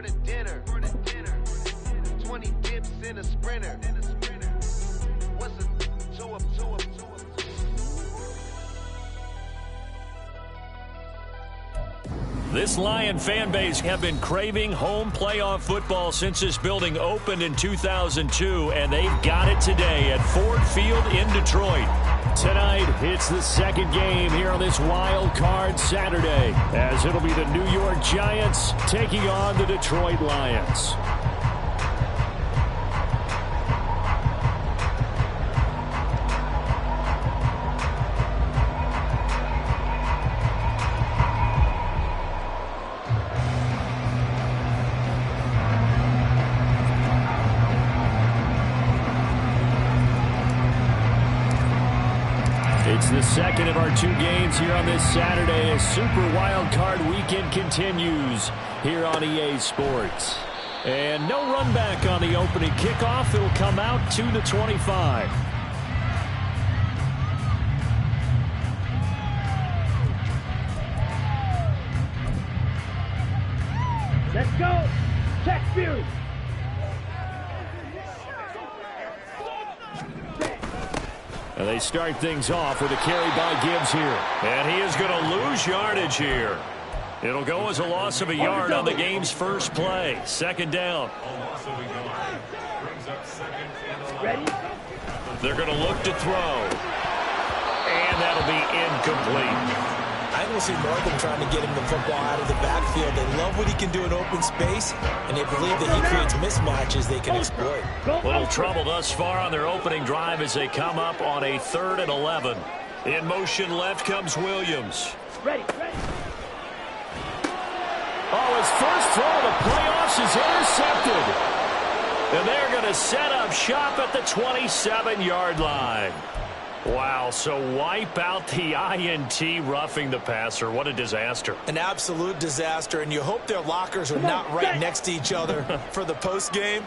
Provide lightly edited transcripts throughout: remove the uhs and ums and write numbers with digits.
for the dinner. 20 dips in a sprinter. What's a two up? This Lion fan base have been craving home playoff football since this building opened in 2002, and they've got it today at Ford Field in Detroit. Tonight, it's the second game here on this Wild Card Saturday, as it'll be the New York Giants taking on the Detroit Lions. It's the second of our two games here on this Saturday as Super Wild Card Weekend continues here on EA Sports. And no run back on the opening kickoff. It'll come out to the 25. Let's go! Check Fury! And they start things off with a carry by Gibbs here. And he is going to lose yardage here. It'll go as a loss of a yard on the game's first play. Second down. Ready? They're going to look to throw. And that'll be incomplete. I don't see Northern trying to get him the football out of the backfield. They love what he can do in open space, and they believe that he creates mismatches they can exploit. Little trouble thus far on their opening drive as they come up on a 3rd and 11. In motion left comes Williams. Ready. Oh, his first throw of the playoffs is intercepted. And they're going to set up shop at the 27-yard line. Wow, so wipe out the INT, roughing the passer. What a disaster. An absolute disaster, and you hope their lockers are not right next to each other for the postgame.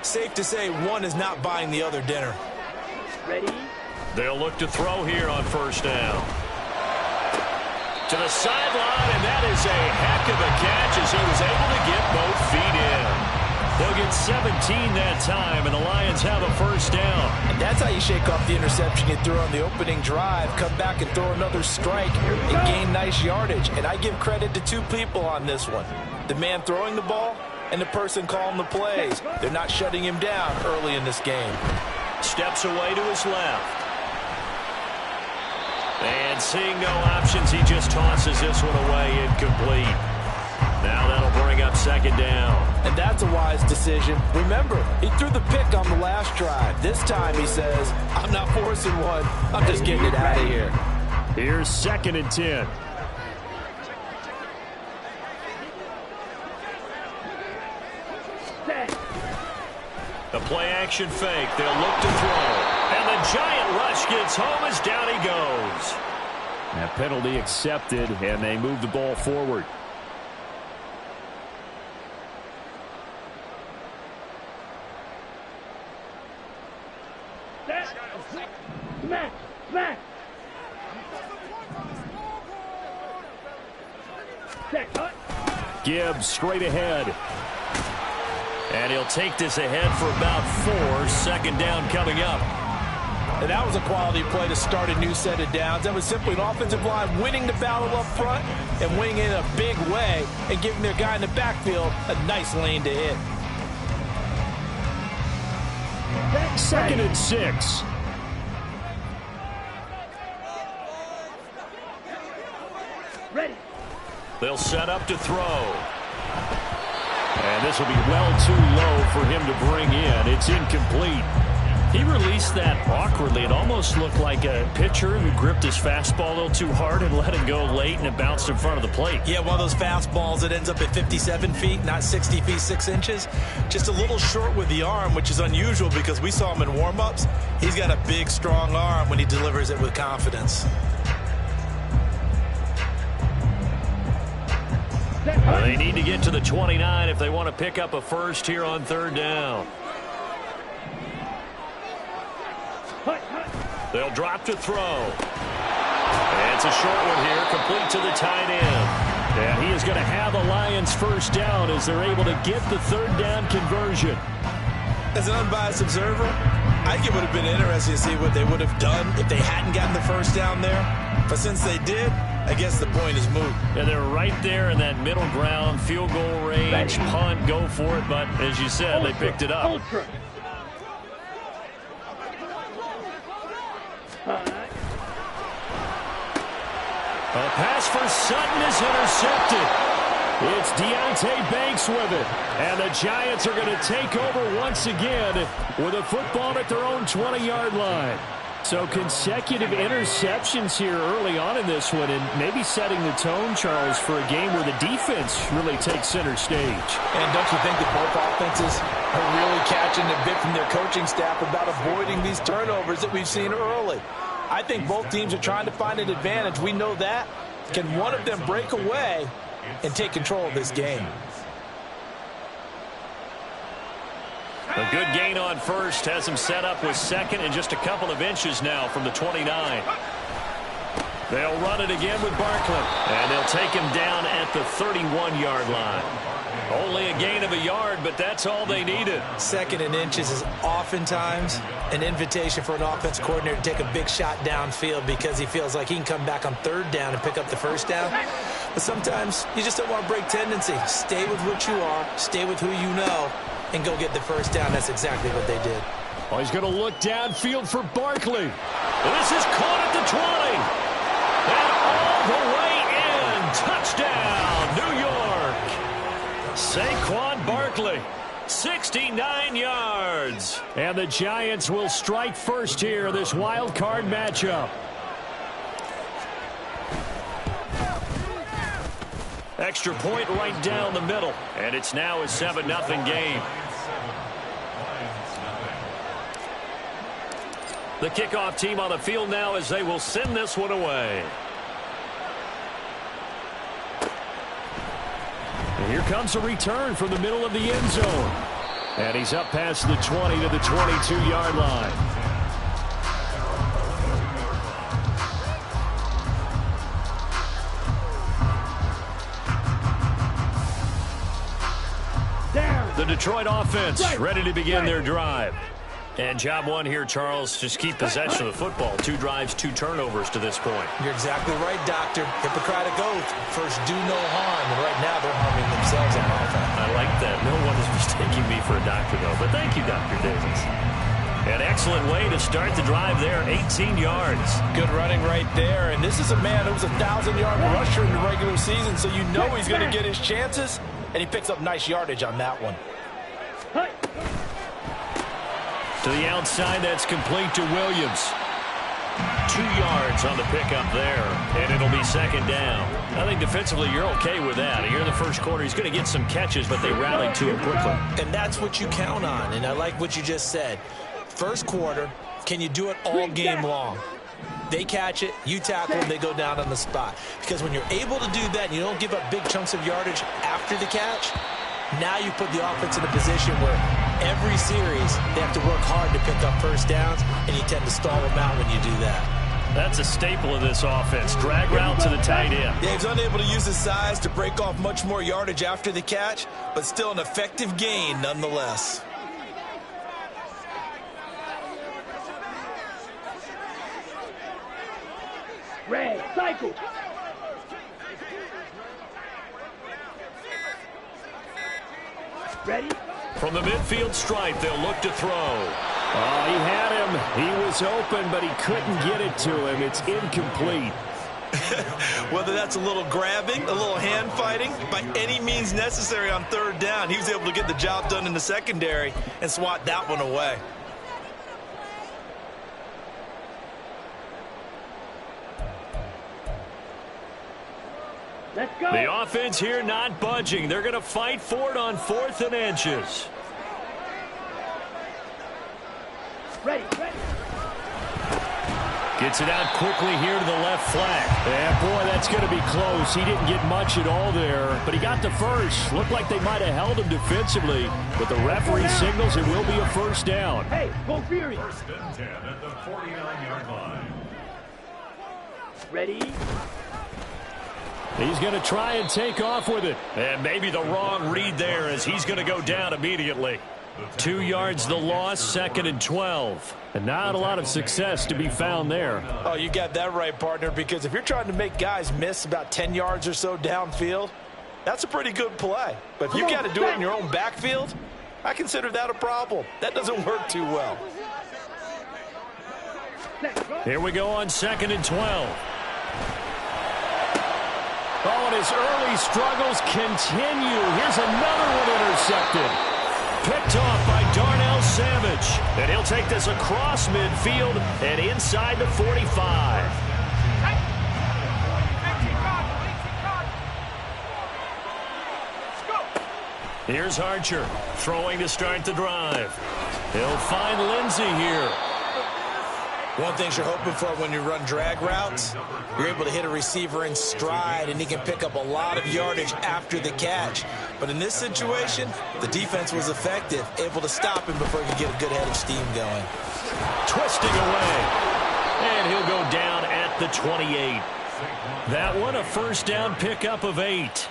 Safe to say one is not buying the other dinner. Ready? They'll look to throw here on first down. To the sideline, and that is a heck of a catch as he was able to get both feet in. They'll get 17 that time, and the Lions have a first down. And that's how you shake off the interception you threw on the opening drive. Come back and throw another strike and gain nice yardage. And I give credit to two people on this one. The man throwing the ball and the person calling the plays. They're not shutting him down early in this game. Steps away to his left. And seeing no options, he just tosses this one away incomplete. Now that'll bring up second down. And that's a wise decision. Remember, he threw the pick on the last drive. This time he says, I'm not forcing one. I'm just getting it out of here. Here's 2nd and 10. The play action fake. They'll look to throw. And the giant rush gets home as down he goes. That penalty accepted, and they move the ball forward. Smack! Gibbs straight ahead. And he'll take this ahead for about 4. Second down coming up. And that was a quality play to start a new set of downs. That was simply an offensive line winning the battle up front and winning in a big way and giving their guy in the backfield a nice lane to hit. 2nd and 6. Ready. They'll set up to throw. And this will be well too low for him to bring in. It's incomplete. He released that awkwardly. It almost looked like a pitcher who gripped his fastball a little too hard and let it go late, and it bounced in front of the plate. Yeah, one of those fastballs that ends up at 57 feet, not 60 feet, 6 inches. Just a little short with the arm, which is unusual because we saw him in warm-ups. He's got a big, strong arm when he delivers it with confidence. Well, they need to get to the 29 if they want to pick up a first here on 3rd down. They'll drop to throw. And it's a short one here, complete to the tight end. And he is going to have a Lions first down as they're able to get the third down conversion. As an unbiased observer, I think it would have been interesting to see what they would have done if they hadn't gotten the first down there. But since they did, I guess the point is moot. Yeah, they're right there in that middle ground, field goal range, punt, go for it. But as you said, they picked it up. Ultra. A pass for Sutton is intercepted. It's Deonte Banks with it. And the Giants are going to take over once again with a football at their own 20-yard line. So consecutive interceptions here early on in this one, and maybe setting the tone, Charles, for a game where the defense really takes center stage. And don't you think that both offenses are really catching a bit from their coaching staff about avoiding these turnovers that we've seen early? I think both teams are trying to find an advantage. We know that. Can one of them break away and take control of this game? A good gain on first has him set up with second and just a couple of inches now from the 29. They'll run it again with Barkley, and they'll take him down at the 31-yard line. Only a gain of a yard, but that's all they needed. Second and inches is oftentimes an invitation for an offense coordinator to take a big shot downfield because he feels like he can come back on third down and pick up the first down. But sometimes you just don't want to break tendency. Stay with what you are, stay with who you know, and go get the first down. That's exactly what they did. Oh, he's going to look downfield for Barkley. This is caught at the 20. And all the way in. Touchdown, New York. Saquon Barkley, 69 yards. And the Giants will strike first here, this wild card matchup. Extra point right down the middle. And it's now a 7-0 game. The kickoff team on the field now as they will send this one away. And here comes a return from the middle of the end zone. And he's up past the 20 to the 22-yard line. The Detroit offense ready to begin their drive. And job one here, Charles, just keep possession of the football. 2 drives, 2 turnovers to this point. You're exactly right, Doctor. Hippocratic oath. First, do no harm. And right now, they're harming themselves on offense. I like that. No one is mistaking me for a doctor, though. But thank you, Dr. Davis. An excellent way to start the drive there, 18 yards. Good running right there. And this is a man who's a 1,000-yard rusher in the regular season, so you know he's going to get his chances. And he picks up nice yardage on that one. To the outside, that's complete to Williams. 2 yards on the pickup there, and it'll be second down. I think defensively you're okay with that. Here in the first quarter, he's going to get some catches, but they rallied to him quickly. And that's what you count on, and I like what you just said. First quarter, can you do it all game long? They catch it, you tackle them, they go down on the spot. Because when you're able to do that and you don't give up big chunks of yardage after the catch, now you put the offense in a position where every series they have to work hard to pick up first downs, and you tend to stall them out when you do that. That's a staple of this offense. Drag route to the tight end. Yeah, he's unable to use his size to break off much more yardage after the catch, but still an effective gain nonetheless. Red, cycle. Ready? From the midfield stripe, they'll look to throw. Oh, he had him. He was open, but he couldn't get it to him. It's incomplete. Whether that's a little grabbing, a little hand fighting, by any means necessary on third down, he was able to get the job done in the secondary and swat that one away. Let's go. The offense here not budging. They're going to fight for it on 4th and inches. Ready. Gets it out quickly here to the left flank. And boy, that's going to be close. He didn't get much at all there, but he got the first. Looked like they might have held him defensively, but the referee signals it will be a first down. Hey, go Fury. First and 10 at the 49-yard line. Ready? He's going to try and take off with it. And maybe the wrong read there as he's going to go down immediately. 2 yards the loss, 2nd and 12. And not a lot of success to be found there. Oh, you got that right, partner, because if you're trying to make guys miss about 10 yards or so downfield, that's a pretty good play. But if you got to do it in your own backfield, I consider that a problem. That doesn't work too well. Here we go on 2nd and 12. Oh, and his early struggles continue. Here's another one intercepted. Picked off by Darnell Savage. And he'll take this across midfield and inside the 45. Here's Archer throwing to start the drive. He'll find Lindsey here. One thing you're hoping for when you run drag routes, you're able to hit a receiver in stride, and he can pick up a lot of yardage after the catch. But in this situation, the defense was effective, able to stop him before he could get a good head of steam going. Twisting away. And he'll go down at the 28. That one, a first down pickup of 8.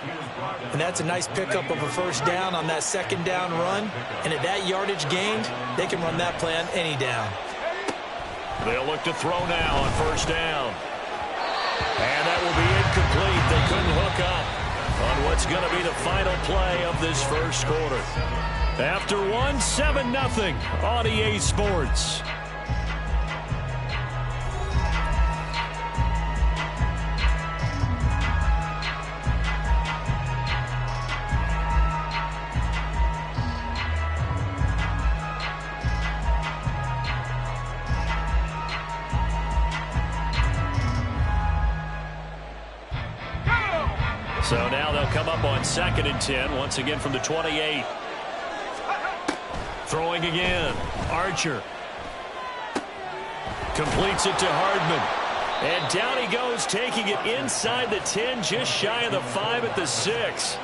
And that's a nice pickup of a first down on that second down run. And at that yardage gained, they can run that play on any down. They'll look to throw now on first down. And that will be incomplete. They couldn't hook up on what's going to be the final play of this first quarter. After one, 7-0 on EA Sports. So now they'll come up on 2nd and 10, once again from the 28. Throwing again. Archer. Completes it to Hardman. And down he goes, taking it inside the 10, just shy of the 5 at the 6.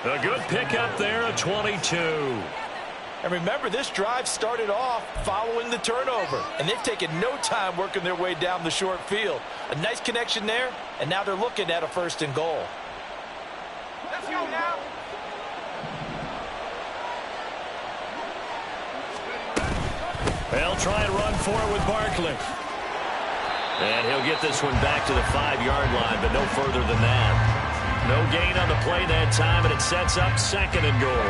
A good pickup there, a 22. And remember, this drive started off following the turnover, and they've taken no time working their way down the short field. A nice connection there, and now they're looking at a 1st and goal. Let's go now. They'll try and run for it with Barkley. And he'll get this one back to the 5-yard line, but no further than that. No gain on the play that time, and it sets up 2nd and goal.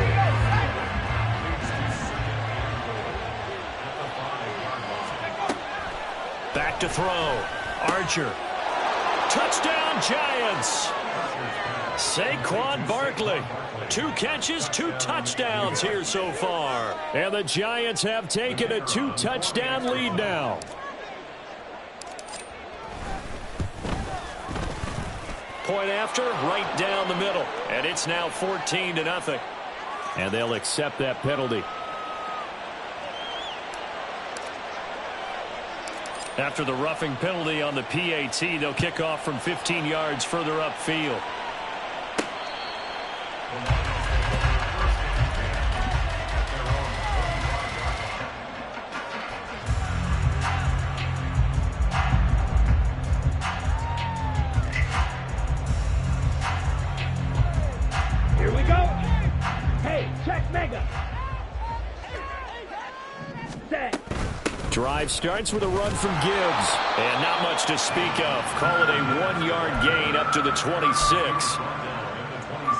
Back to throw. Archer. Touchdown, Giants. Saquon Barkley. 2 catches, 2 touchdowns here so far. And the Giants have taken a 2-touchdown lead now. Point after, right down the middle. And it's now 14-0. And they'll accept that penalty. After the roughing penalty on the PAT, they'll kick off from 15 yards further upfield. Here we go. Hey, check mega. Set. Drive starts with a run from Gibbs. And not much to speak of. Call it a 1-yard gain up to the 26.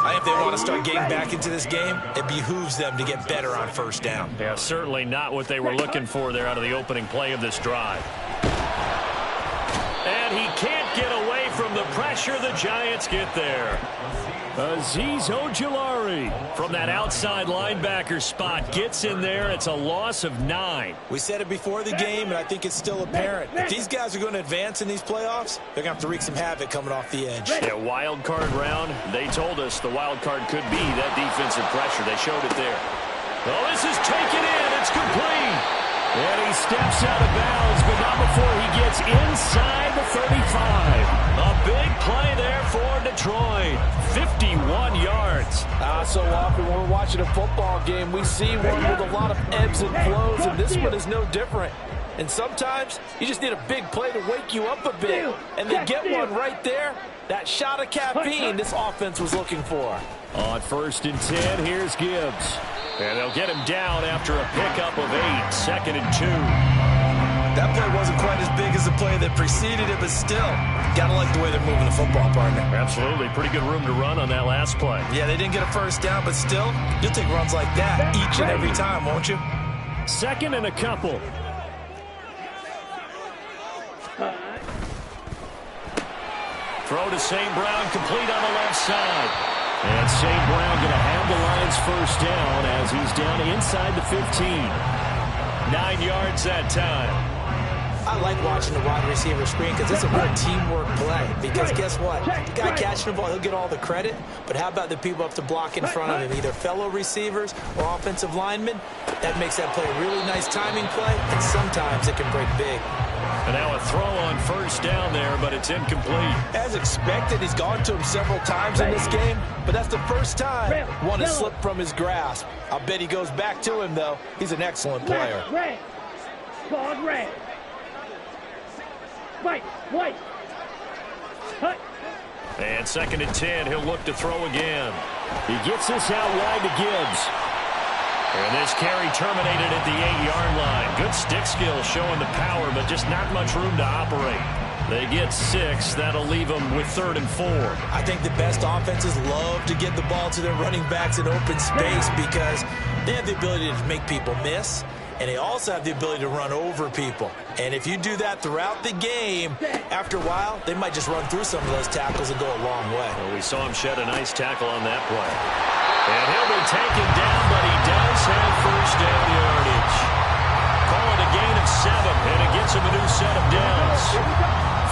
I think if they want to start getting back into this game, it behooves them to get better on first down. Yeah, certainly not what they were looking for there out of the opening play of this drive. And he can't get away from the pressure. The Giants get there. Azeez Ojulari from that outside linebacker spot gets in there. It's a loss of 9. We said it before the game, and I think it's still apparent. If these guys are going to advance in these playoffs, they're going to have to wreak some havoc coming off the edge. Yeah, wild card round. They told us the wild card could be that defensive pressure. They showed it there. Oh, this is taken in. It's complete. And he steps out of bounds, but not before he gets inside the 35. A big play there for Detroit. 51 yards. So often when we're watching a football game, we see one with a lot of ebbs and flows, and this one is no different. And sometimes you just need a big play to wake you up a bit. And they get one right there. That shot of caffeine this offense was looking for. On 1st and 10, here's Gibbs. And they'll get him down after a pickup of 8. 2nd and 2. That play wasn't quite as big as the play that preceded it, but still, gotta like the way they're moving the football, partner. Absolutely. Pretty good room to run on that last play. Yeah, they didn't get a first down, but still, you'll take runs like that each and every time, won't you? 2nd and a couple. Throw to St. Brown, complete on the left side. And St. Brown going to have the Lions first down as he's down inside the 15. 9 yards that time. I like watching the wide receiver screen because it's a real teamwork play. Because guess what? The guy catching the ball, he'll get all the credit. But how about the people up to block in front of him, either fellow receivers or offensive linemen? That makes that play a really nice timing play, and sometimes it can break big. And now a throw on first down there, but it's incomplete. As expected, he's gone to him several times in this game, but that's the first time one has slipped from his grasp. I'll bet he goes back to him, though. He's an excellent player. Red. Called red. White. Hut. And 2nd and 10, he'll look to throw again. He gets this out wide to Gibbs. And this carry terminated at the 8-yard line. Good stick skill showing the power, but just not much room to operate. They get 6. That'll leave them with 3rd and 4. I think the best offenses love to get the ball to their running backs in open space because they have the ability to make people miss, and they also have the ability to run over people. And if you do that throughout the game, after a while, they might just run through some of those tackles and go a long way. Well, we saw him shed a nice tackle on that play. And he'll be taken down, but he does have first down yardage. Call it a gain of 7, and it gets him a new set of downs.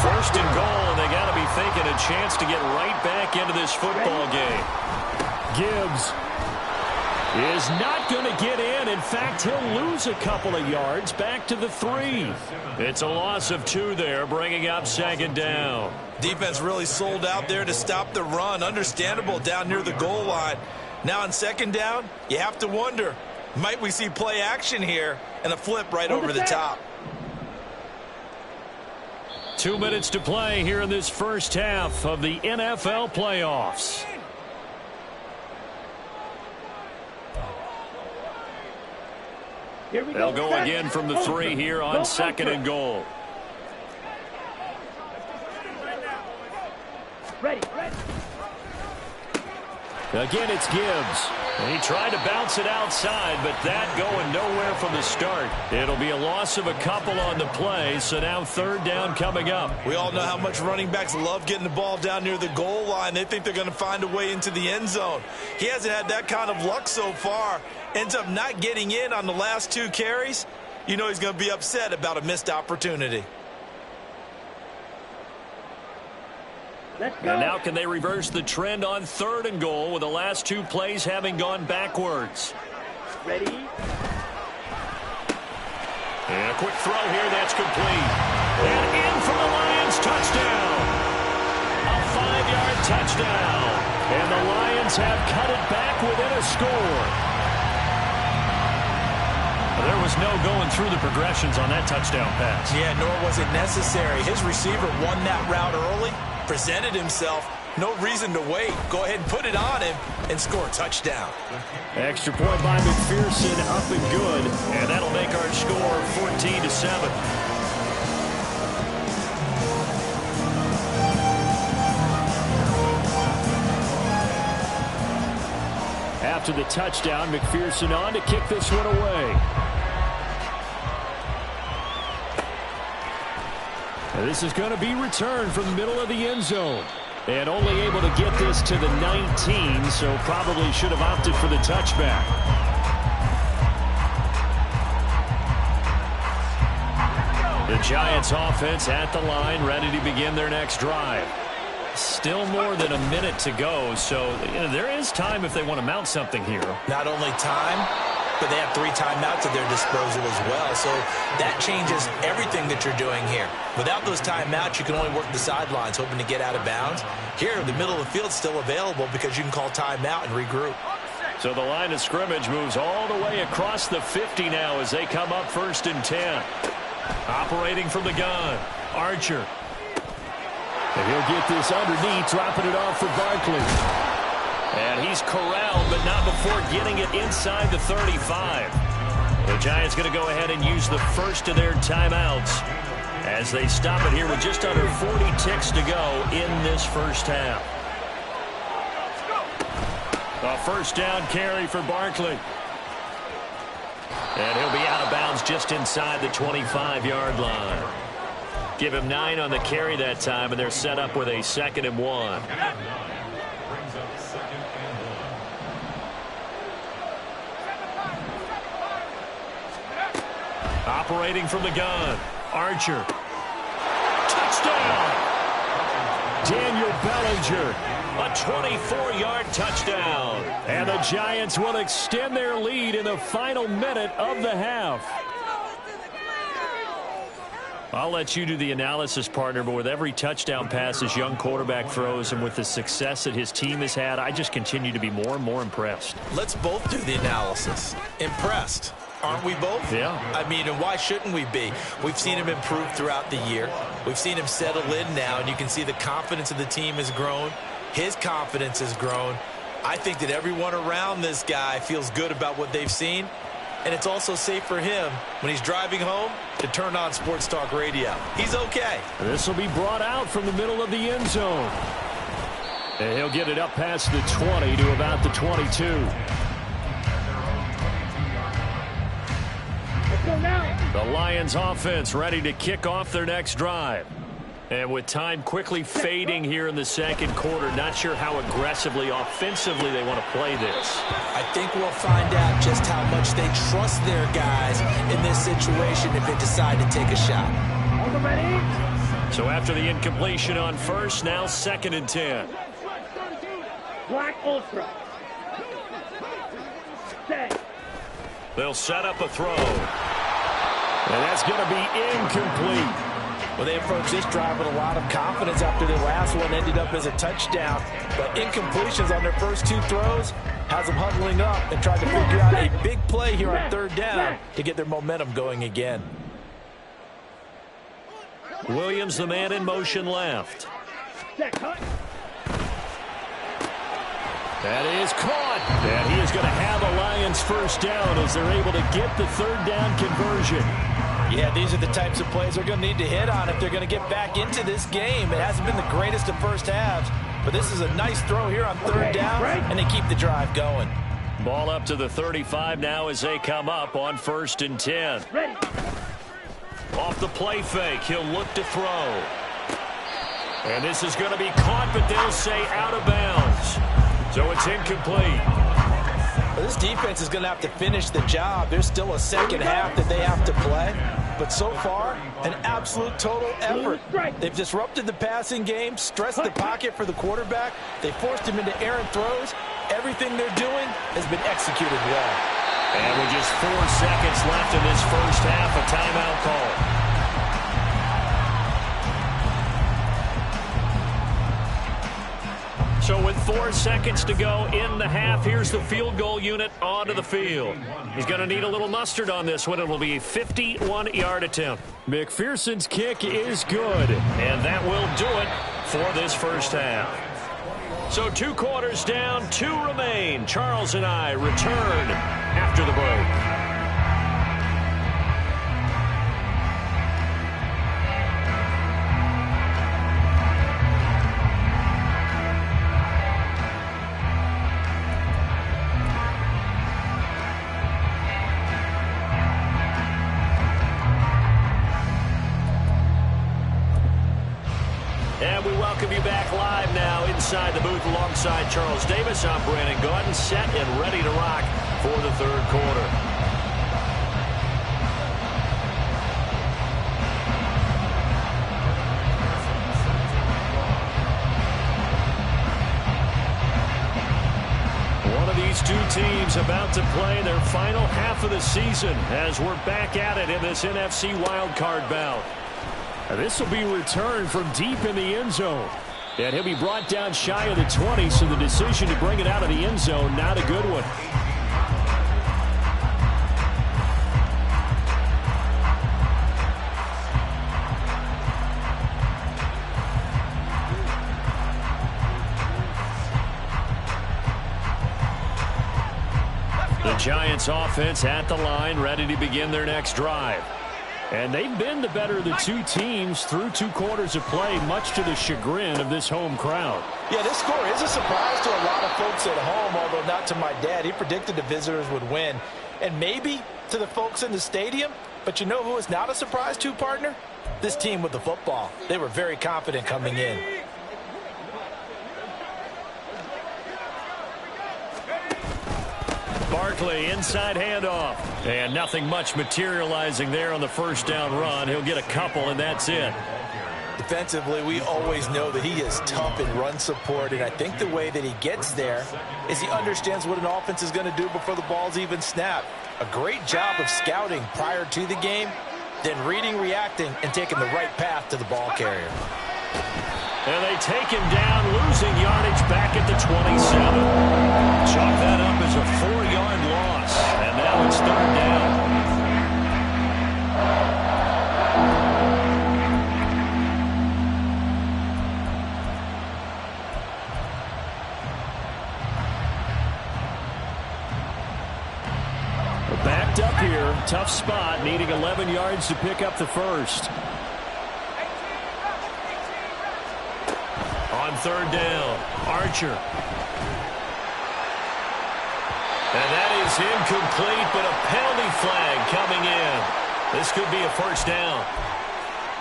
1st and goal, and they got to be thinking a chance to get right back into this football game. Gibbs is not going to get in. In fact, he'll lose a couple of yards back to the 3. It's a loss of 2 there, bringing up 2nd down. Defense really sold out there to stop the run. Understandable down near the goal line. Now on 2nd down, you have to wonder, might we see play action here and a flip right over the top? 2 minutes to play here in this first half of the NFL playoffs. They'll go again from the 3 here on 2nd and goal. Ready. Again, it's Gibbs. And he tried to bounce it outside, but that going nowhere from the start. It'll be a loss of a couple on the play, so now 3rd down coming up. We all know how much running backs love getting the ball down near the goal line. They think they're going to find a way into the end zone. He hasn't had that kind of luck so far. Ends up not getting in on the last 2 carries. You know he's going to be upset about a missed opportunity. Let's go. And now can they reverse the trend on 3rd and goal with the last 2 plays having gone backwards? Ready. And a quick throw here, that's complete. And in for the Lions, touchdown. A 5-yard touchdown. And the Lions have cut it back within a score. There was no going through the progressions on that touchdown pass. Yeah, nor was it necessary. His receiver won that route early, presented himself, no reason to wait. Go ahead and put it on him and score a touchdown. Extra point by McPherson, up and good. And that'll make our score 14-7. After the touchdown, McPherson on to kick this one away. This is going to be returned from the middle of the end zone. And only able to get this to the 19, so probably should have opted for the touchback. The Giants offense at the line, ready to begin their next drive. Still more than a minute to go, so there is time if they want to mount something here. Not only time, but they have 3 timeouts at their disposal as well. So that changes everything that you're doing here. Without those timeouts, you can only work the sidelines, hoping to get out of bounds. Here, the middle of the field is still available because you can call timeout and regroup. So the line of scrimmage moves all the way across the 50 now as they come up 1st and 10. Operating from the gun, Archer. And he'll get this underneath, dropping it off for Barkley. And he's corralled, but not before getting it inside the 35. The Giants going to go ahead and use the first of their timeouts as they stop it here with just under 40 ticks to go in this first half. A first down carry for Barkley. And he'll be out of bounds just inside the 25-yard line. Give him 9 on the carry that time, and they're set up with a 2nd and 1. Operating from the gun, Archer. Touchdown! Daniel Bellinger, a 24-yard touchdown. And the Giants will extend their lead in the final minute of the half. I'll let you do the analysis, partner, but with every touchdown pass this young quarterback throws and with the success that his team has had, I just continue to be more and more impressed. Let's both do the analysis. Impressed. Aren't we both? Yeah. I mean, and why shouldn't we be? We've seen him improve throughout the year. We've seen him settle in now, and you can see the confidence of the team has grown. His confidence has grown. I think that everyone around this guy feels good about what they've seen, and it's also safe for him when he's driving home to turn on Sports Talk Radio. He's okay. This will be brought out from the middle of the end zone. And he'll get it up past the 20 to about the 22. The Lions offense ready to kick off their next drive. And with time quickly fading here in the second quarter, not sure how aggressively, offensively they want to play this. I think we'll find out just how much they trust their guys in this situation if they decide to take a shot. So after the incompletion on first, now 2nd and 10. Black Ultra. Set. They'll set up a throw. And that's going to be incomplete. Well, they approached this drive with a lot of confidence after their last one ended up as a touchdown. But incompletions on their first 2 throws has them huddling up and trying to figure out a big play here on 3rd down to get their momentum going again. Williams, the man in motion left. That is caught. And he is going to have a Lions first down as they're able to get the 3rd down conversion. Yeah, these are the types of plays they're going to need to hit on if they're going to get back into this game. It hasn't been the greatest of first halves, but this is a nice throw here on 3rd down, and they keep the drive going. Ball up to the 35 now as they come up on 1st and 10. Off the play fake, he'll look to throw. And this is going to be caught, but they'll say out of bounds. So it's incomplete. Well, this defense is going to have to finish the job. There's still a second half that they have to play. But so far, an absolute total effort. They've disrupted the passing game, stressed the pocket for the quarterback. They forced him into errant throws. Everything they're doing has been executed well. And with just 4 seconds left in this first half, a timeout call. So with 4 seconds to go in the half, here's the field goal unit onto the field. He's going to need a little mustard on this one. It will be a 51-yard attempt. McPherson's kick is good, and that will do it for this first half. So 2 quarters down, 2 remain. Charles and I return after the break. And we welcome you back live now inside the booth alongside Charles Davis. I'm Brandon Gaudin, set and ready to rock for the 3rd quarter. One of these 2 teams about to play their final half of the season as we're back at it in this NFC wildcard bout. This will be returned from deep in the end zone. And he'll be brought down shy of the 20, so the decision to bring it out of the end zone, not a good one. The Giants offense at the line, ready to begin their next drive. And they've been the better of the two teams through 2 quarters of play, much to the chagrin of this home crowd. Yeah, this score is a surprise to a lot of folks at home, although not to my dad. He predicted the visitors would win. And maybe to the folks in the stadium, but you know who is not a surprise to, partner? This team with the football. They were very confident coming in. Barkley, inside handoff. And nothing much materializing there on the first down run. He'll get a couple, and that's it. Defensively, we always know that he is tough in run support, and I think the way that he gets there is he understands what an offense is going to do before the ball's even snapped. A great job of scouting prior to the game, then reading, reacting, and taking the right path to the ball carrier. And they take him down, losing yardage back at the 27. Chalk that up as a 4-yard loss, and now it's 3rd down. Backed up here, tough spot, needing 11 yards to pick up the first. On 3rd down, Archer. And that is incomplete, but a penalty flag coming in. This could be a 1st down.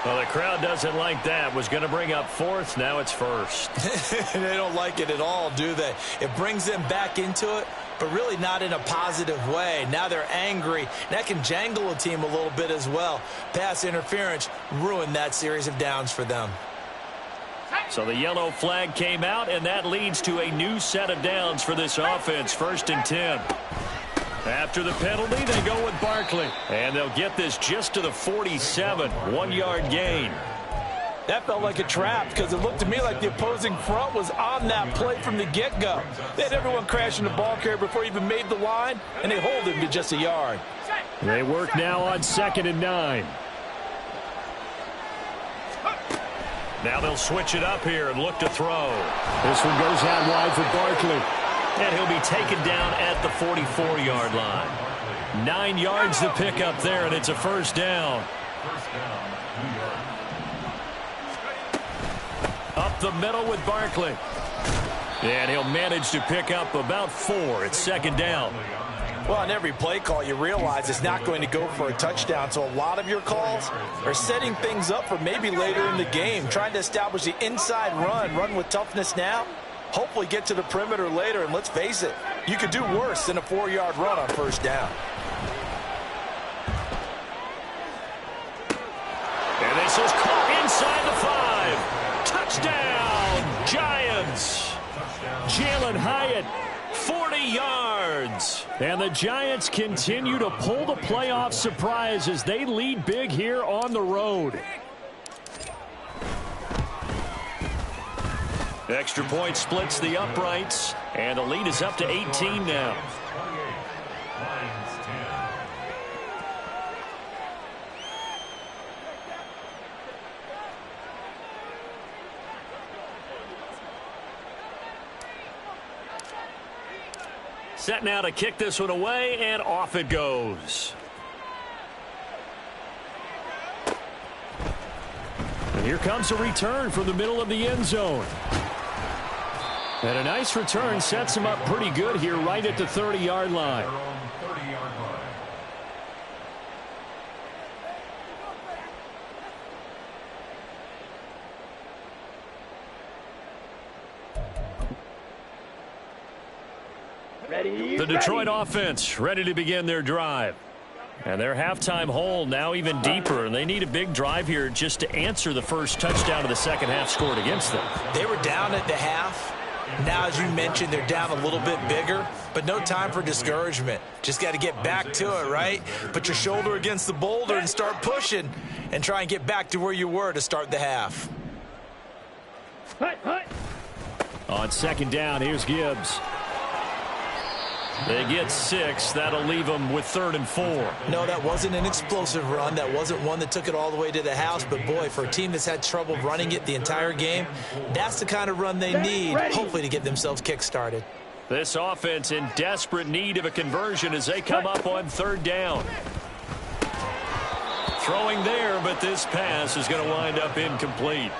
Well, the crowd doesn't like that. Was going to bring up 4th, now it's 1st. They don't like it at all, do they? It brings them back into it, but really not in a positive way. Now they're angry. That can jangle a team a little bit as well. Pass interference ruined that series of downs for them. So the yellow flag came out, and that leads to a new set of downs for this offense. 1st and 10. After the penalty, they go with Barkley. And they'll get this just to the 47. 1-yard gain. That felt like a trap because it looked to me like the opposing front was on that play from the get-go. They had everyone crashing the ball carrier before he even made the line, and they hold him to just a yard. They work now on 2nd and 9. Now they'll switch it up here and look to throw. This one goes out wide for Barkley. And he'll be taken down at the 44-yard line. 9 yards to pick up there, and it's a 1st down. Up the middle with Barkley. And he'll manage to pick up about 4. It's 2nd down. Well, on every play call, you realize it's not going to go for a touchdown. So a lot of your calls are setting things up for maybe later in the game, trying to establish the inside run with toughness now. Hopefully get to the perimeter later, and let's face it, you could do worse than a 4-yard run on 1st down. And this is caught inside the 5. Touchdown, Giants. Jalen Hyatt, 40 yards. And the Giants continue to pull the playoff surprise as they lead big here on the road. Extra point splits the uprights, and the lead is up to 18 now. Set now to kick this one away, and off it goes. And here comes a return from the middle of the end zone. And a nice return sets him up pretty good here right at the 30-yard line. The Detroit offense ready to begin their drive. And their halftime hole now even deeper, and they need a big drive here just to answer the first touchdown of the second half scored against them. They were down at the half. Now, as you mentioned, they're down a little bit bigger, but no time for discouragement. Just got to get back to it, right? Put your shoulder against the boulder and start pushing and try and get back to where you were to start the half. On 2nd down, here's Gibbs. They get 6. That'll leave them with 3rd and 4. No, that wasn't an explosive run. That wasn't one that took it all the way to the house. But, boy, for a team that's had trouble running it the entire game, that's the kind of run they need, hopefully, to get themselves kick-started. This offense in desperate need of a conversion as they come up on third down. Throwing there, but this pass is going to wind up incomplete.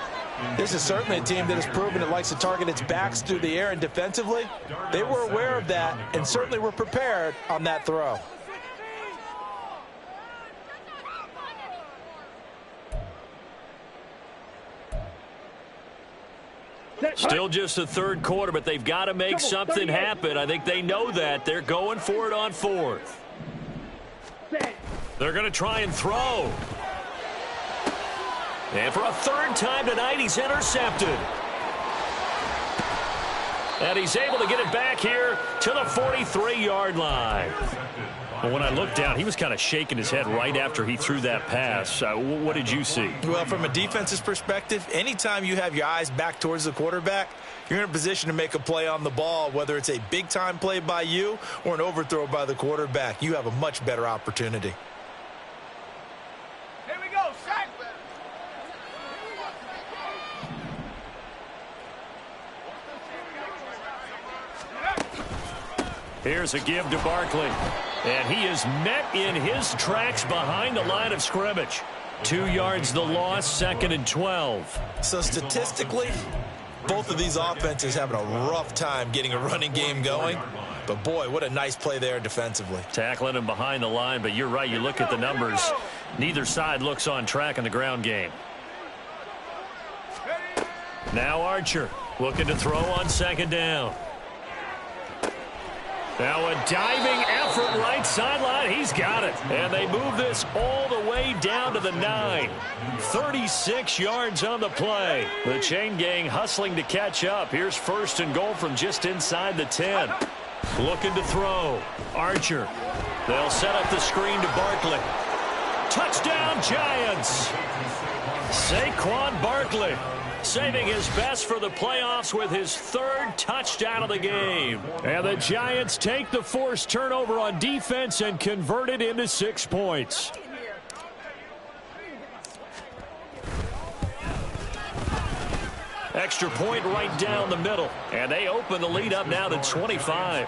This is certainly a team that has proven it likes to target its backs through the air, and defensively, they were aware of that and certainly were prepared on that throw. Still just the third quarter, but they've got to make something happen. I think they know that. They're going for it on fourth. They're going to try and throw. And for a third time tonight, he's intercepted. And he's able to get it back here to the 43-yard line. Well, when I looked down, he was kind of shaking his head right after he threw that pass. What did you see? Well, from a defense's perspective, anytime you have your eyes back towards the quarterback, you're in a position to make a play on the ball, whether it's a big-time play by you or an overthrow by the quarterback. You have a much better opportunity. Here we go, sack. Here's a give to Barkley. And he is met in his tracks behind the line of scrimmage. 2 yards the loss, 2nd and 12. So statistically, both of these offenses having a rough time getting a running game going. But, boy, what a nice play there defensively. Tackling him behind the line, but you're right. You look at the numbers. Neither side looks on track in the ground game. Now Archer looking to throw on 2nd down. Now a diving effort right sideline. He's got it. And they move this all the way down to the 9. 36 yards on the play. The chain gang hustling to catch up. Here's 1st and goal from just inside the 10. Looking to throw. Archer. They'll set up the screen to Barkley. Touchdown, Giants. Saquon Barkley saving his best for the playoffs with his 3rd touchdown of the game. And the Giants take the forced turnover on defense and convert it into 6 points. Extra point right down the middle. And they open the lead up now to 25.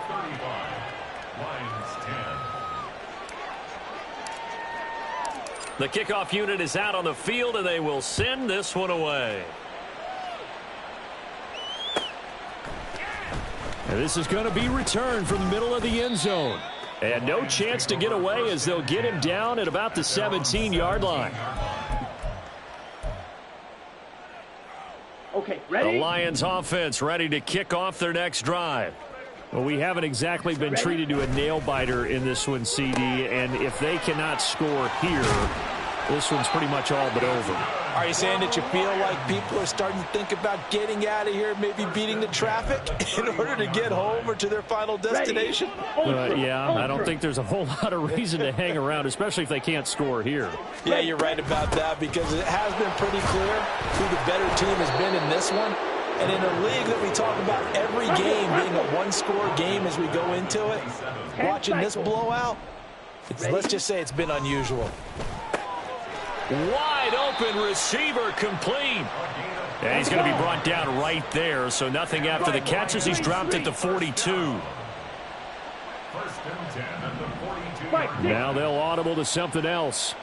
The kickoff unit is out on the field, and they will send this one away. And this is going to be returned from the middle of the end zone. And no chance to get away as they'll get him down at about the 17-yard line. Okay, ready? The Lions offense ready to kick off their next drive. Well, we haven't exactly been treated to a nail-biter in this one, CD, and if they cannot score here, this one's pretty much all but over. Are you saying that you feel like people are starting to think about getting out of here, maybe beating the traffic in order to get home or to their final destination? Yeah, I don't think there's a whole lot of reason to hang around, especially if they can't score here. Yeah, you're right about that, because it has been pretty clear who the better team has been in this one. And in a league that we talk about every game being a one-score game as we go into it, watching this blowout, let's just say it's been unusual. Wide open receiver complete. And he's going to be brought down right there, so nothing after the catches. He's dropped it to 42. Now they'll audible to something else.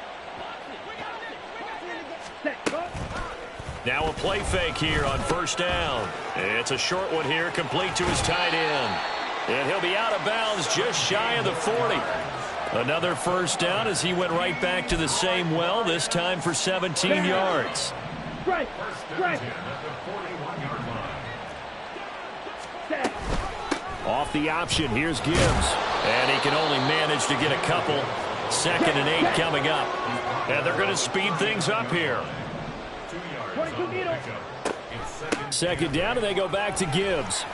Now a play fake here on 1st down. It's a short one here, complete to his tight end. And he'll be out of bounds just shy of the 40. Another 1st down as he went right back to the same well, this time for 17 yards. Right. Off the option, here's Gibbs. And he can only manage to get a couple. 2nd and 8 coming up. And they're going to speed things up here. 2nd down, and they go back to Gibbs.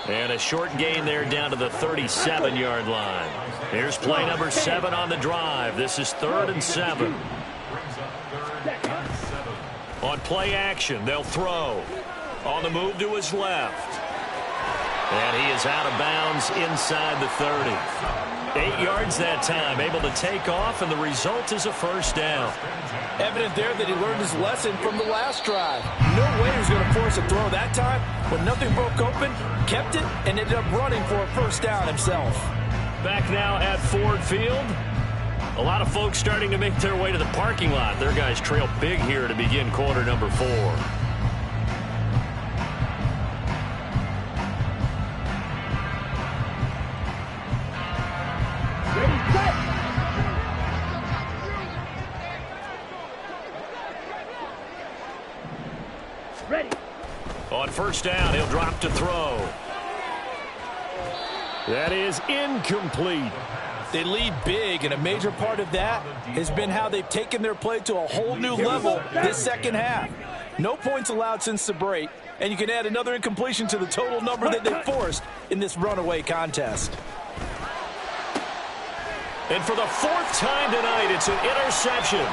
And a short gain there down to the 37-yard line. Here's play number 7 on the drive. This is 3rd and 7. On play action, they'll throw. On the move to his left. And he is out of bounds inside the 30. 8 yards that time, able to take off, and the result is a first down. Evident there that he learned his lesson from the last drive. No way he was going to force a throw that time. When nothing broke open, kept it, and ended up running for a first down himself. Back now at Ford Field. A lot of folks starting to make their way to the parking lot. Their guys trail big here to begin quarter number 4. Ready. On first down, he'll drop to throw. That is incomplete. They lead big, and a major part of that has been how they've taken their play to a whole new level this second half. No points allowed since the break, and you can add another incompletion to the total number that they forced in this runaway contest. And for the 4th time tonight, it's an interception.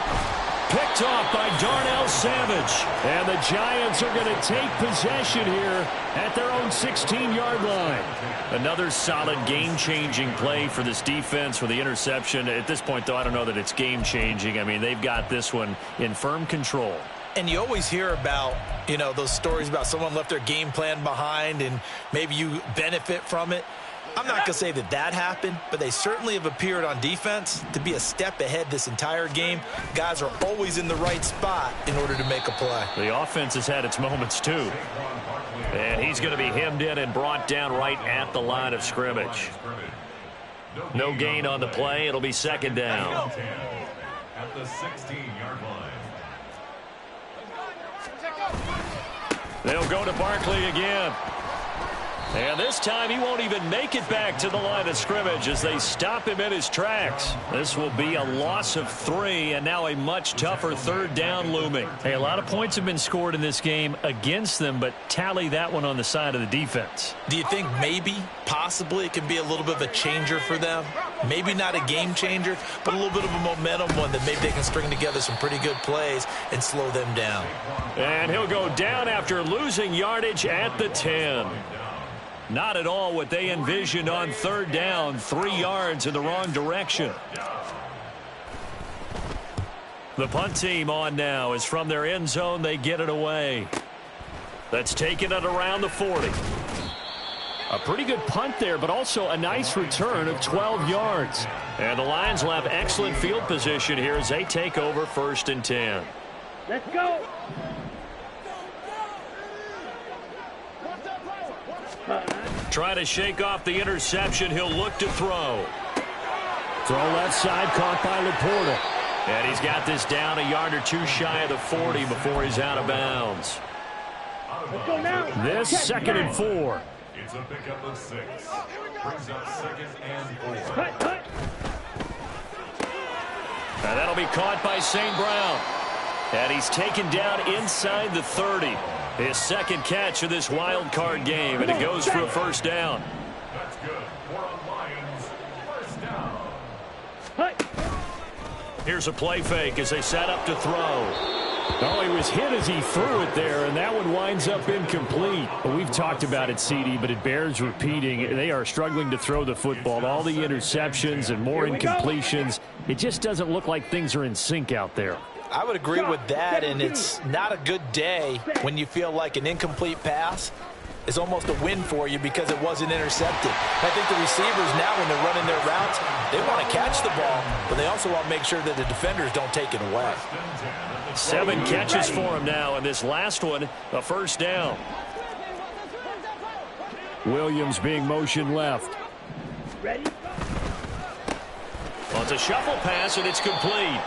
Picked off by Darnell Savage. And the Giants are going to take possession here at their own 16-yard line. Another solid game-changing play for this defense with the interception. At this point, though, I don't know that it's game-changing. I mean, they've got this one in firm control. And you always hear about, you know, those stories about someone left their game plan behind and maybe you benefit from it. I'm not going to say that that happened, but they certainly have appeared on defense to be a step ahead this entire game. Guys are always in the right spot in order to make a play. The offense has had its moments, too. And he's going to be hemmed in and brought down right at the line of scrimmage. No gain on the play. It'll be second down. At the 16-yard line. They'll go to Barkley again. And this time he won't even make it back to the line of scrimmage as they stop him in his tracks. This will be a loss of 3, and now a much tougher third down looming. Hey, a lot of points have been scored in this game against them, but tally that one on the side of the defense. Do you think maybe, possibly, it can be a little bit of a changer for them? Maybe not a game changer, but a little bit of a momentum one that maybe they can string together some pretty good plays and slow them down. And he'll go down after losing yardage at the 10. Not at all what they envisioned on third down. 3 yards in the wrong direction. The punt team on now is from their end zone. They get it away. That's taken it around the 40. A pretty good punt there, but also a nice return of 12 yards. And the Lions will have excellent field position here as they take over 1st and 10. Let's go. Try to shake off the interception. He'll look to throw. Throw left side, caught by Laporta. And he's got this down a yard or 2 shy of the 40 before he's out of bounds. Let's go now. This second and 4. It's a pickup of 6. Brings up 2nd and 4. Cut, cut. And that'll be caught by St. Brown. And he's taken down inside the 30. His second catch of this wild card game, and it goes for a first down. That's good for a Lions first down. Here's a play fake as they set up to throw. Oh, he was hit as he threw it there, and that one winds up incomplete. We've talked about it, CD, but it bears repeating. They are struggling to throw the football. All the interceptions and more incompletions. It just doesn't look like things are in sync out there. I would agree with that, and it's not a good day when you feel like an incomplete pass is almost a win for you because it wasn't intercepted. I think the receivers now, when they're running their routes, they want to catch the ball, but they also want to make sure that the defenders don't take it away. 7 catches for him now, and this last one, a first down. Williams being motion left. Ready? Well, it's a shuffle pass, and it's complete.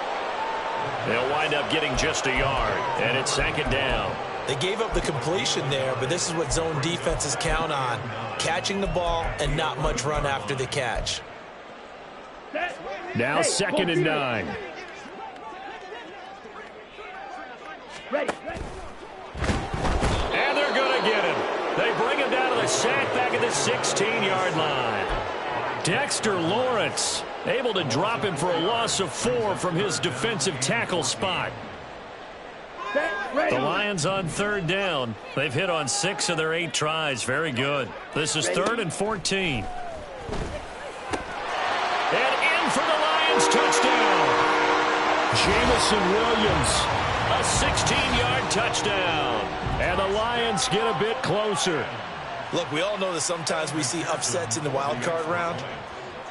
They'll wind up getting just a yard, and it's second down. They gave up the completion there, but this is what zone defenses count on. Catching the ball and not much run after the catch. Now 2nd and 9. Ready. And they're going to get him. They bring him down to the sack back at the 16-yard line. Dexter Lawrence able to drop him for a loss of 4 from his defensive tackle spot. Set. The Lions on third down. They've hit on 6 of their 8 tries. Very good. This is 3rd and 14. And in for the Lions touchdown. Jameson Williams, a 16-yard touchdown. And the Lions get a bit closer. Look, we all know that sometimes we see upsets in the wild card round.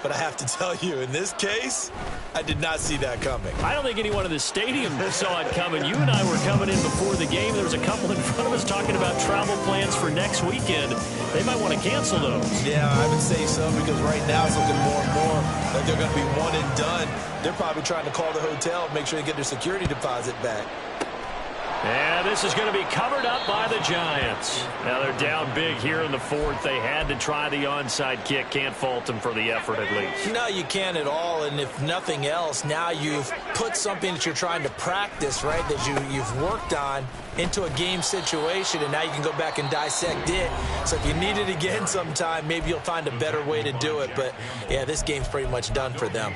But I have to tell you, in this case, I did not see that coming. I don't think anyone in the stadium saw it coming. You and I were coming in before the game. There was a couple in front of us talking about travel plans for next weekend. They might want to cancel those. Yeah, I would say so, because right now it's looking more and more like they're going to be one and done. They're probably trying to call the hotel and make sure they get their security deposit back. And this is going to be covered up by the Giants. Now they're down big here in the 4th. They had to try the onside kick. Can't fault them for the effort at least. No, you can't at all. And if nothing else, now you've put something that you're trying to practice, right, that you've worked on into a game situation, and now you can go back and dissect it. So if you need it again sometime, maybe you'll find a better way to do it. But, yeah, this game's pretty much done for them.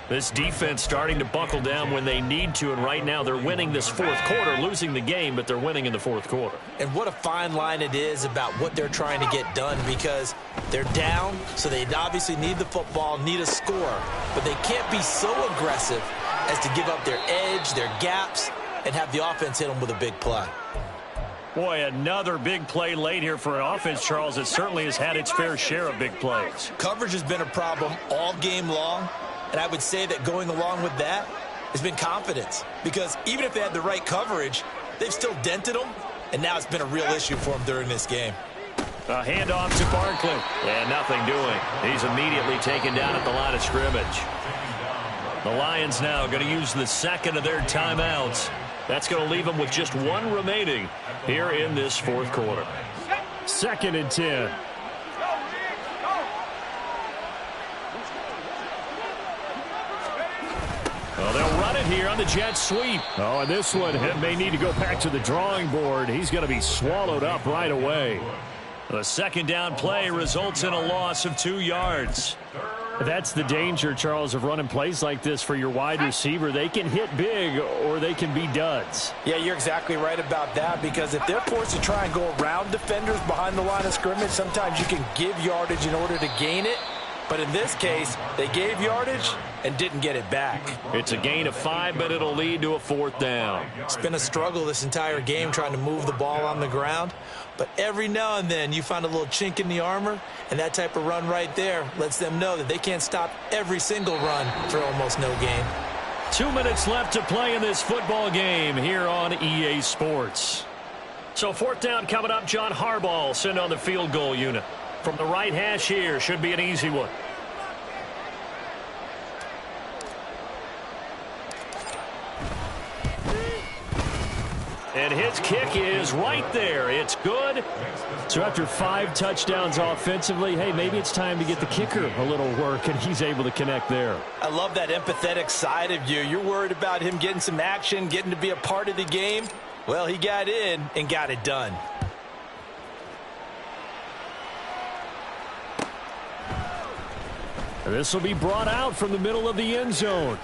This defense starting to buckle down when they need to, and right now they're winning this 4th quarter, losing the game, but they're winning in the 4th quarter. And what a fine line it is about what they're trying to get done, because they're down, so they obviously need the football, need a score, but they can't be so aggressive as to give up their edge, their gaps, and have the offense hit them with a big play. Boy, another big play late here for an offense, Charles. It certainly has had its fair share of big plays. Coverage has been a problem all game long. And I would say that going along with that has been confidence. Because even if they had the right coverage, they've still dented them. And now it's been a real issue for them during this game. A handoff to Barkley. And nothing doing. He's immediately taken down at the line of scrimmage. The Lions now going to use the 2nd of their timeouts. That's going to leave them with just 1 remaining here in this 4th quarter. 2nd and 10. Well, they'll run it here on the jet sweep. Oh, and this one may need to go back to the drawing board. He's going to be swallowed up right away. The 2nd down play results in a loss of 2 yards. That's the danger, Charles, of running plays like this for your wide receiver. They can hit big or they can be duds. Yeah, you're exactly right about that, because if they're forced to try and go around defenders behind the line of scrimmage, sometimes you can give yardage in order to gain it. But in this case, they gave yardage and didn't get it back. It's a gain of 5, but it'll lead to a 4th down. It's been a struggle this entire game trying to move the ball on the ground. But every now and then you find a little chink in the armor, and that type of run right there lets them know that they can't stop every single run for almost no gain. 2 minutes left to play in this football game here on EA Sports. So 4th down coming up. John Harbaugh sent on the field goal unit. From the right hash here, should be an easy one. And his kick is right there. It's good. So after 5 touchdowns offensively, hey, maybe it's time to get the kicker a little work, and he's able to connect there. I love that empathetic side of you. You're worried about him getting some action, getting to be a part of the game. Well, he got in and got it done. This will be brought out from the middle of the end zone.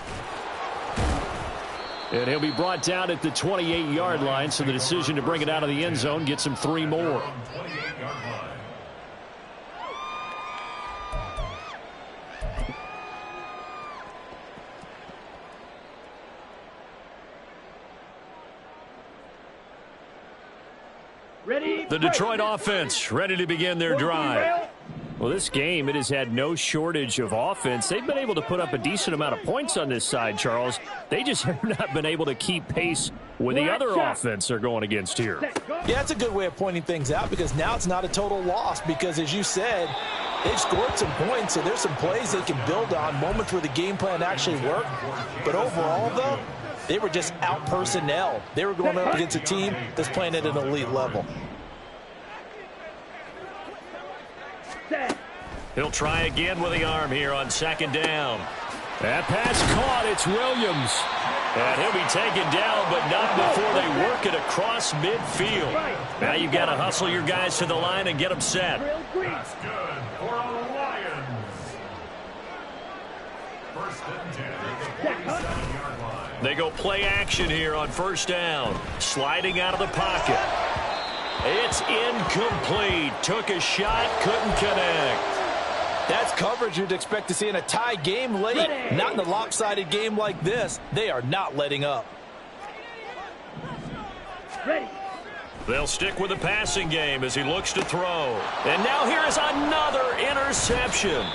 And he'll be brought down at the 28-yard line, so the decision to bring it out of the end zone gets him 3 more. Ready? The Detroit offense ready to begin their drive. Well, this game, it has had no shortage of offense. They've been able to put up a decent amount of points on this side, Charles. They just have not been able to keep pace with the other offense they're going against here. Yeah, that's a good way of pointing things out, because now it's not a total loss, because as you said, they've scored some points, so there's some plays they can build on, moments where the game plan actually worked. But overall, though, they were just out personnel. They were going up against a team that's playing at an elite level. He'll try again with the arm here on 2nd down. That pass caught. It's Williams. And he'll be taken down, but not before they work it across midfield. Now you've got to hustle your guys to the line and get them set. That's good for the Lions. 1st and 10 at the 47-yard line. They go play action here on first down. Sliding out of the pocket. It's incomplete. Took a shot, couldn't connect. That's coverage you'd expect to see in a tie game late. Ready. Not in a lopsided game like this. They are not letting up. Ready. They'll stick with the passing game as he looks to throw. And now here is another interception.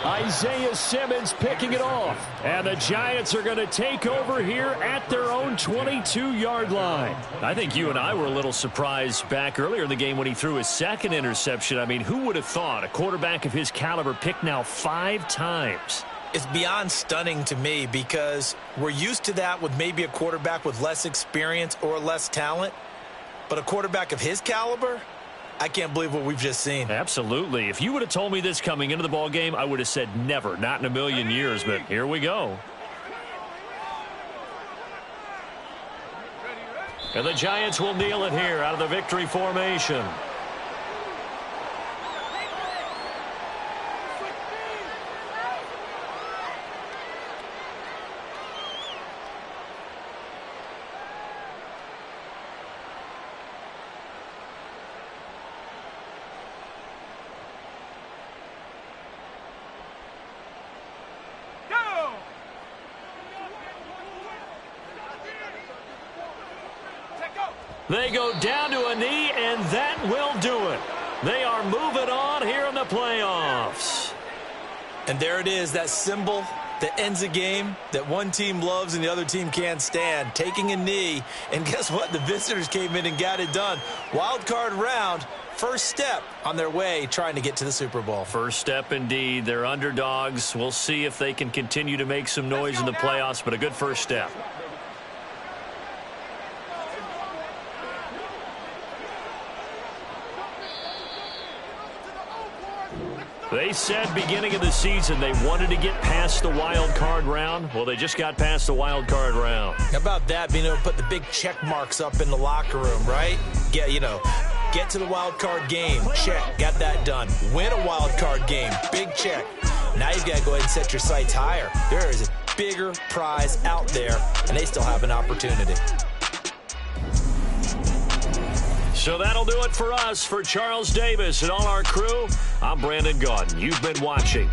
Isaiah Simmons picking it off. And the Giants are going to take over here at their own 22-yard line. I think you and I were a little surprised back earlier in the game when he threw his second interception. I mean, who would have thought a quarterback of his caliber picked now 5 times? It's beyond stunning to me because we're used to that with maybe a quarterback with less experience or less talent. But a quarterback of his caliber, I can't believe what we've just seen. Absolutely. If you would have told me this coming into the ball game, I would have said never, not in a million years. But here we go. And the Giants will kneel it here out of the victory formation. They go down to a knee, and that will do it. They are moving on here in the playoffs. And there it is, that symbol that ends a game that one team loves and the other team can't stand, taking a knee. And guess what? The visitors came in and got it done. Wild card round, first step on their way trying to get to the Super Bowl. First step indeed. They're underdogs. We'll see if they can continue to make some noise in the playoffs, but a good first step. They said beginning of the season they wanted to get past the wild card round. Well, they just got past the wild card round. How about that, being able to put the big check marks up in the locker room, right? Get to the wild card game, check, got that done. Win a wild card game, big check. Now you've got to go ahead and set your sights higher. There is a bigger prize out there, and they still have an opportunity. So that'll do it for us. For Charles Davis and all our crew, I'm Brandon Gaudin. You've been watching